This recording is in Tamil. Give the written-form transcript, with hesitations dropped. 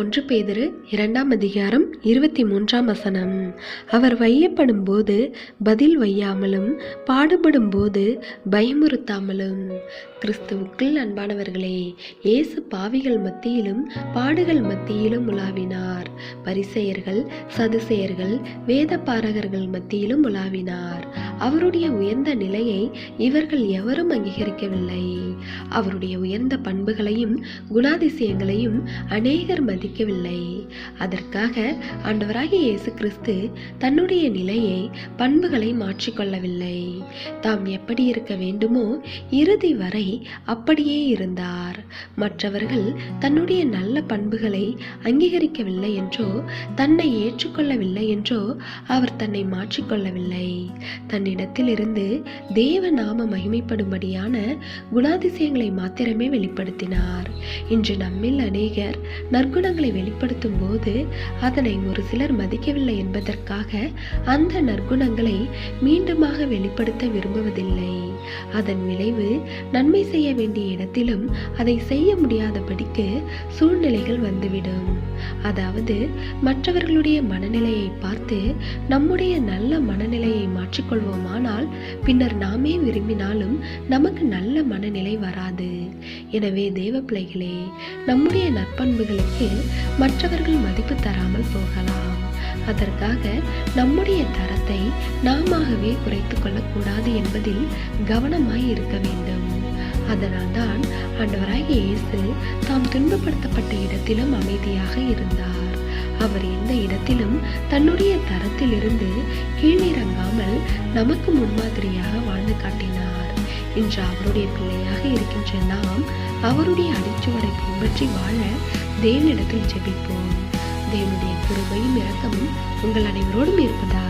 1 பேதுரு 2ஆம் அதிகாரம் 23ஆம் வசனம். அவர் வையப்படும் போது பதில் வையாமலும் பாடுபடும் போது பயமுறுத்தாமலும். கிறிஸ்துவுக்குள் அன்பானவர்களே, இயேசு பாவிகள் மத்தியிலும் பாடுகள் மத்தியிலும் உலாவினார். பரிசேயர்கள், சதுசேயர்கள், வேதபாரகர்கள் மத்தியிலும் உலாவினார். அவருடைய உயர்ந்த நிலையை இவர்கள் எவரும் அங்கீகரிக்கவில்லை. அவருடைய உயர்ந்த பண்புகளையும் குணாதிசயங்களையும் அநேகர் மதிக்கவில்லை. அதற்காக ஆண்டவராகிய இயேசு கிறிஸ்து தன்னுடைய நிலையை, பண்புகளை மாற்றிக்கொள்ளவில்லை. தாம் எப்படி இருக்க வேண்டுமோ இறுதி வரை அப்படியே இருந்தார். மற்றவர்கள் தன்னுடைய நல்ல பண்புகளை அங்கீகரிக்கவில்லை என்றோ, தன்னை ஏற்றுக்கொள்ளவில்லை என்றோ அவர் தன்னை மாற்றிக்கொள்ளவில்லை. தன்னிடத்தில் இருந்து தேவ நாம மகிமைப்படும்படியான குணாதிசயங்களை மாத்திரமே வெளிப்படுத்தினார். இன்று நம்மில் அநேகர் நற்குணங்களை வெளிப்படுத்தும் போது அதனை ஒரு சிலர் மதிக்கவில்லை என்பதற்காக அந்த நற்குணங்களை மீண்டுமாக வெளிப்படுத்த விரும்புவதில்லை. அதன் விளைவு நன்மை செய்ய வேண்டிய இடத்திலும் அதை செய்ய முடியாதபடிக்கு சூழ்நிலைகள் வந்துவிடும். அதாவது மற்றவர்களுடைய மனநிலையை பார்த்து நம்முடைய நல்ல மனநிலையை மாற்றிக்கொள்வோமானால் பின்னர் நாமே விரும்பினாலும் நமக்கு நல்ல மனநிலை வராது. எனவே தேவ பிள்ளைகளே, நம்முடைய நற்பண்புகளுக்கு மற்றவர்கள் மதிப்பு தராமல் போகலாம். அதற்காக நம்முடைய தரத்தை நாமவே குறைத்து கொள்ளக்கூடாது என்பதில் கவனமாய் இருக்க வேண்டும். அதனால்தான் ஆண்டவராகிய இயேசு தாம் துன்பப்படுத்தப்பட்ட இடத்திலும் அமைதியாக இருந்தார். அவர் எந்த இடத்திலும் தன்னுடைய தரத்தில் இருந்து கீழிறங்காமல் நமக்கு முன்மாதிரியாக வாழ்ந்து காட்டினார். இன்று அவருடைய பிள்ளையாக இருக்கின்ற நாம் அவருடைய அடிச்சுவடை பின்பற்றி வாழ தேவனிடத்தில் ஜெபிப்போம். தேவனுடைய கிருபையும் இரக்கமும் உங்கள் அனைவரோடும் இருப்பதாக